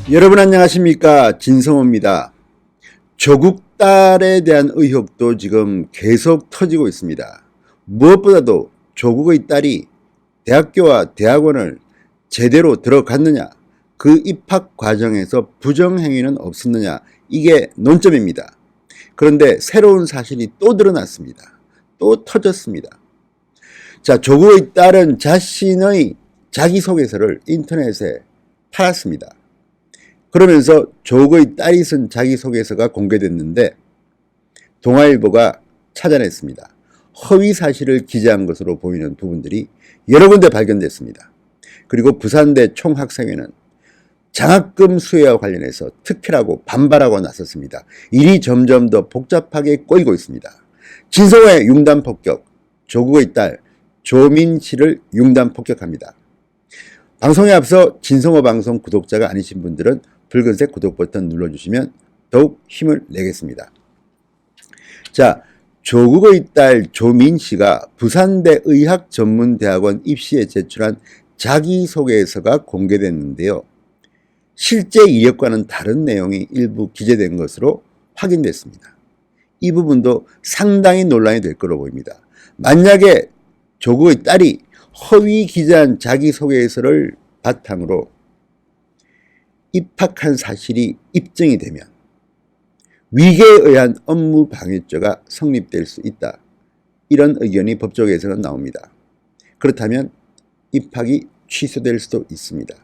여러분 안녕하십니까, 진성호입니다. 조국 딸에 대한 의혹도 지금 계속 터지고 있습니다. 무엇보다도 조국의 딸이 대학교와 대학원을 제대로 들어갔느냐, 그 입학 과정에서 부정행위는 없었느냐, 이게 논점입니다. 그런데 새로운 사실이 또 드러났습니다. 또 터졌습니다. 자, 조국의 딸은 자신의 자기소개서를 인터넷에 팔았습니다. 그러면서 조국의 딸이 쓴 자기소개서가 공개됐는데 동아일보가 찾아냈습니다. 허위 사실을 기재한 것으로 보이는 부분들이 여러 군데 발견됐습니다. 그리고 부산대 총학생회는 장학금 수혜와 관련해서 특혜라고 반발하고 나섰습니다. 일이 점점 더 복잡하게 꼬이고 있습니다. 진성호의 융단 폭격, 조국의 딸 조민씨를 융단 폭격합니다. 방송에 앞서 진성호 방송 구독자가 아니신 분들은 붉은색 구독 버튼 눌러주시면 더욱 힘을 내겠습니다. 자, 조국의 딸 조민씨가 부산대 의학전문대학원 입시에 제출한 자기소개서가 공개됐는데요. 실제 이력과는 다른 내용이 일부 기재된 것으로 확인됐습니다. 이 부분도 상당히 논란이 될 거로 보입니다. 만약에 조국의 딸이 허위 기재한 자기소개서를 바탕으로 입학한 사실이 입증이 되면 위계에 의한 업무방해죄가 성립될 수 있다. 이런 의견이 법조계에서는 나옵니다. 그렇다면 입학이 취소될 수도 있습니다.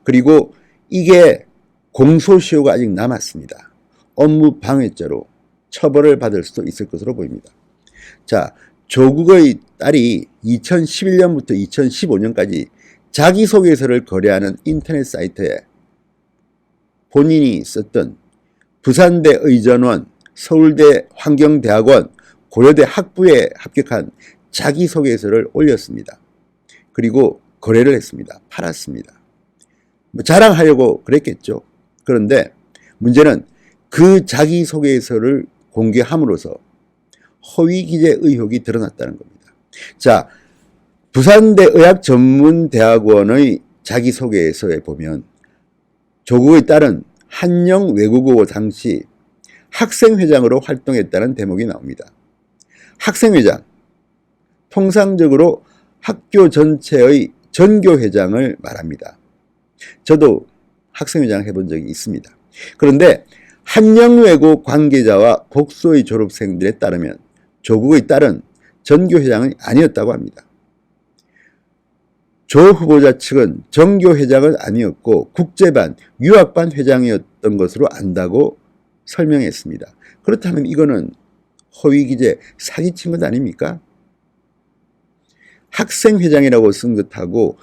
그리고 이게 공소시효가 아직 남았습니다. 업무방해죄로 처벌을 받을 수도 있을 것으로 보입니다. 자, 조국의 딸이 2011년부터 2015년까지 자기소개서를 거래하는 인터넷 사이트에 본인이 썼던 부산대 의전원, 서울대 환경대학원, 고려대 학부에 합격한 자기소개서를 올렸습니다. 그리고 거래를 했습니다. 팔았습니다. 자랑하려고 그랬겠죠. 그런데 문제는 그 자기소개서를 공개함으로써 허위 기재 의혹이 드러났다는 겁니다. 자, 부산대 의학전문대학원의 자기소개서에 보면 조국의 딸은 한영 외국어 당시 학생회장으로 활동했다는 대목이 나옵니다. 학생회장, 통상적으로 학교 전체의 전교회장을 말합니다. 저도 학생회장 해본 적이 있습니다. 그런데 한영외고 관계자와 복수의 졸업생들에 따르면 조국의 딸은 전교회장이 아니었다고 합니다. 조 후보자 측은 정교회장은 아니었고 국제반, 유학반 회장이었던 것으로 안다고 설명했습니다. 그렇다면 이거는 허위기재, 사기친 것 아닙니까? 학생회장이라고 쓴 것하고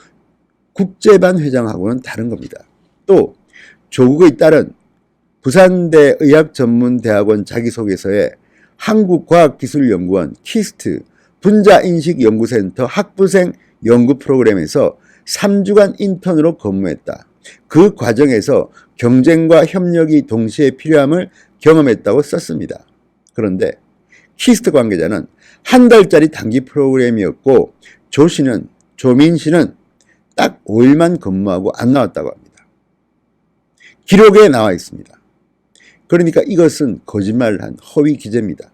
국제반 회장하고는 다른 겁니다. 또 조국의 딸은 부산대 의학전문대학원 자기소개서에 한국과학기술연구원 키스트 분자인식연구센터 학부생 연구 프로그램에서 3주간 인턴으로 근무했다. 그 과정에서 경쟁과 협력이 동시에 필요함을 경험했다고 썼습니다. 그런데 키스트 관계자는 한 달짜리 단기 프로그램이었고 조민 씨는 딱 5일만 근무하고 안 나왔다고 합니다. 기록에 나와 있습니다. 그러니까 이것은 거짓말을 한 허위 기재입니다.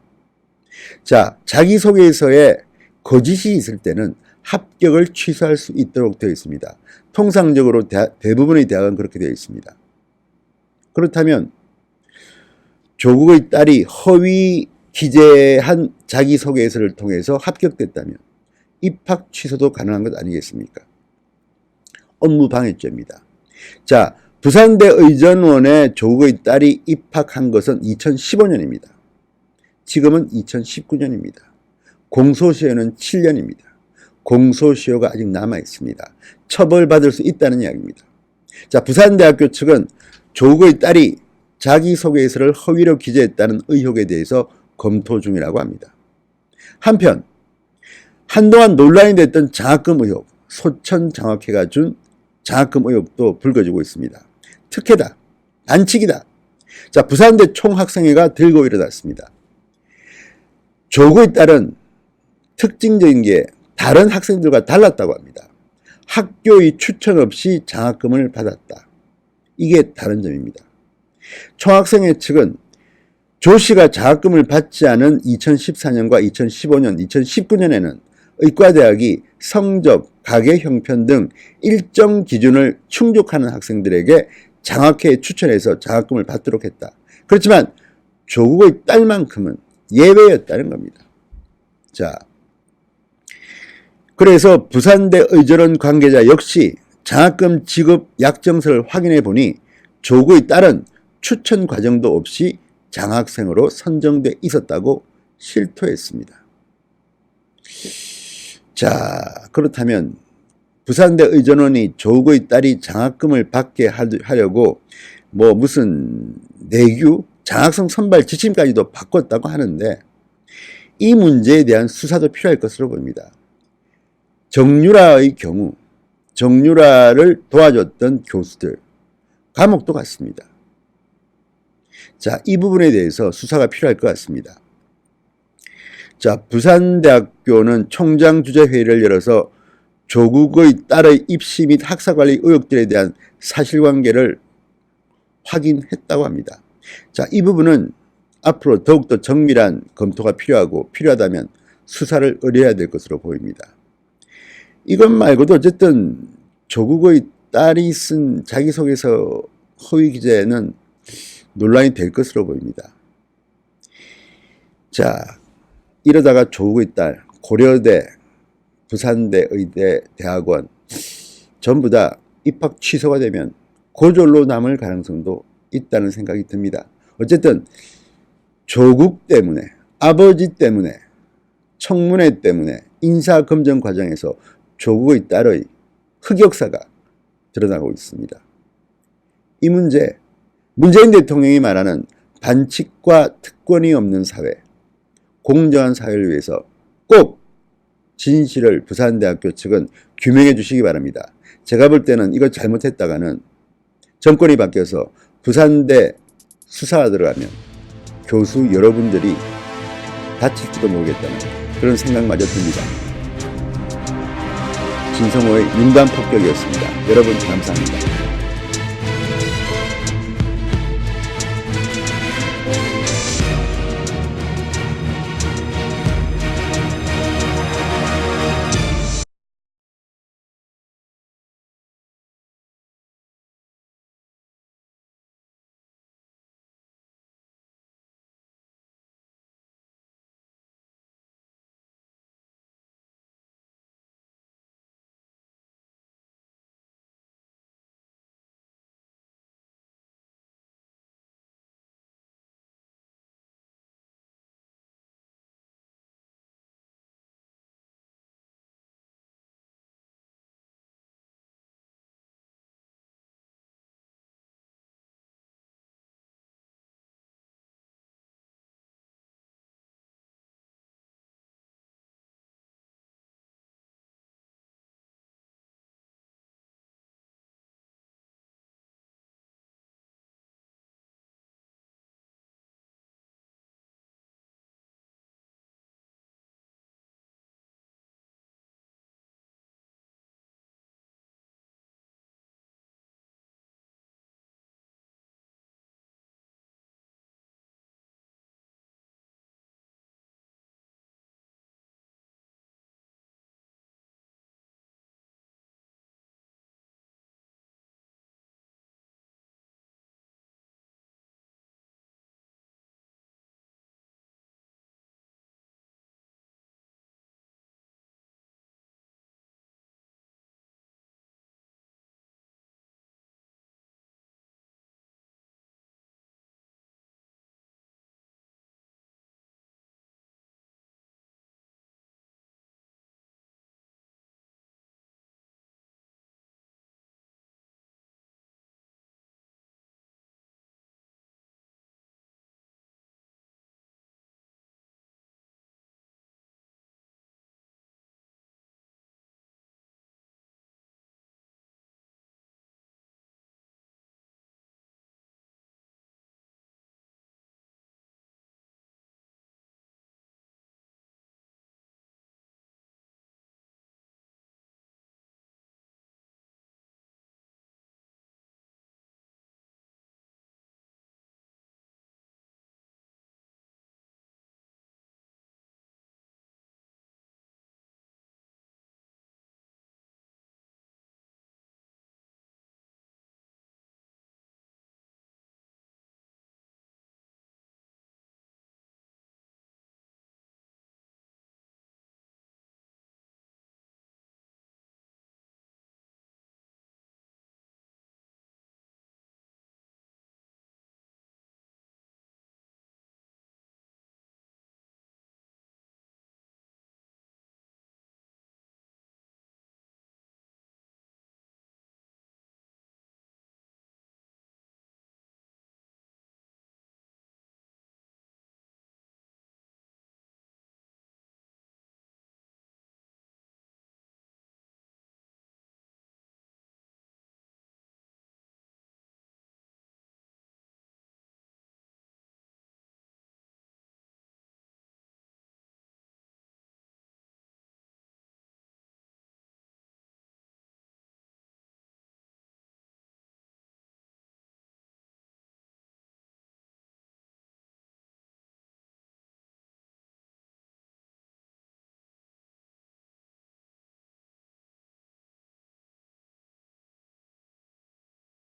자, 자기소개서에 거짓이 있을 때는 합격을 취소할 수 있도록 되어 있습니다. 통상적으로 대부분의 대학은 그렇게 되어 있습니다. 그렇다면 조국의 딸이 허위 기재한 자기소개서를 통해서 합격됐다면 입학 취소도 가능한 것 아니겠습니까? 업무방해죄입니다. 자, 부산대 의전원에 조국의 딸이 입학한 것은 2015년입니다. 지금은 2019년입니다. 공소시효는 7년입니다. 공소시효가 아직 남아있습니다. 처벌받을 수 있다는 이야기입니다. 자, 부산대학교 측은 조국의 딸이 자기소개서를 허위로 기재했다는 의혹에 대해서 검토 중이라고 합니다. 한편 한동안 논란이 됐던 장학금 의혹, 소천장학회가 준 장학금 의혹도 불거지고 있습니다. 특혜다, 반칙이다. 자, 부산대 총학생회가 들고 일어났습니다. 조국의 딸은 특징적인 게 다른 학생들과 달랐다고 합니다. 학교의 추천 없이 장학금을 받았다. 이게 다른 점입니다. 총학생회 측은 조 씨가 장학금을 받지 않은 2014년과 2015년, 2019년에는 의과대학이 성적, 가계 형편 등 일정 기준을 충족하는 학생들에게 장학회에 추천해서 장학금을 받도록 했다. 그렇지만 조국의 딸만큼은 예외였다는 겁니다. 자, 그래서 부산대 의전원 관계자 역시 장학금 지급 약정서를 확인해 보니 조국의 딸은 추천 과정도 없이 장학생으로 선정돼 있었다고 실토했습니다. 자, 그렇다면 부산대 의전원이 조국의 딸이 장학금을 받게 하려고 뭐 무슨 내규, 장학생 선발 지침까지도 바꿨다고 하는데 이 문제에 대한 수사도 필요할 것으로 보입니다. 정유라의 경우 정유라를 도와줬던 교수들 감옥도 갔습니다. 자, 이 부분에 대해서 수사가 필요할 것 같습니다. 자, 부산대학교는 총장주재회의를 열어서 조국의 딸의 입시 및 학사관리 의혹들에 대한 사실관계를 확인했다고 합니다. 자, 이 부분은 앞으로 더욱더 정밀한 검토가 필요하고 필요하다면 수사를 의뢰해야 될 것으로 보입니다. 이것 말고도 어쨌든 조국의 딸이 쓴 자기소개서 허위 기재는 논란이 될 것으로 보입니다. 자, 이러다가 조국의 딸, 고려대, 부산대 의대, 대학원 전부 다 입학 취소가 되면 고졸로 남을 가능성도 있다는 생각이 듭니다. 어쨌든 조국 때문에, 아버지 때문에, 청문회 때문에 인사검증 과정에서 조국의 딸의 흑역사가 드러나고 있습니다. 이 문제, 문재인 대통령이 말하는 반칙과 특권이 없는 사회, 공정한 사회를 위해서 꼭 진실을 부산대학교 측은 규명해 주시기 바랍니다. 제가 볼 때는 이거 잘못했다가는 정권이 바뀌어서 부산대 수사가 들어가면 교수 여러분들이 다칠지도 모르겠다는 그런 생각마저 듭니다. 진성호의 융단 폭격이었습니다. 여러분 감사합니다.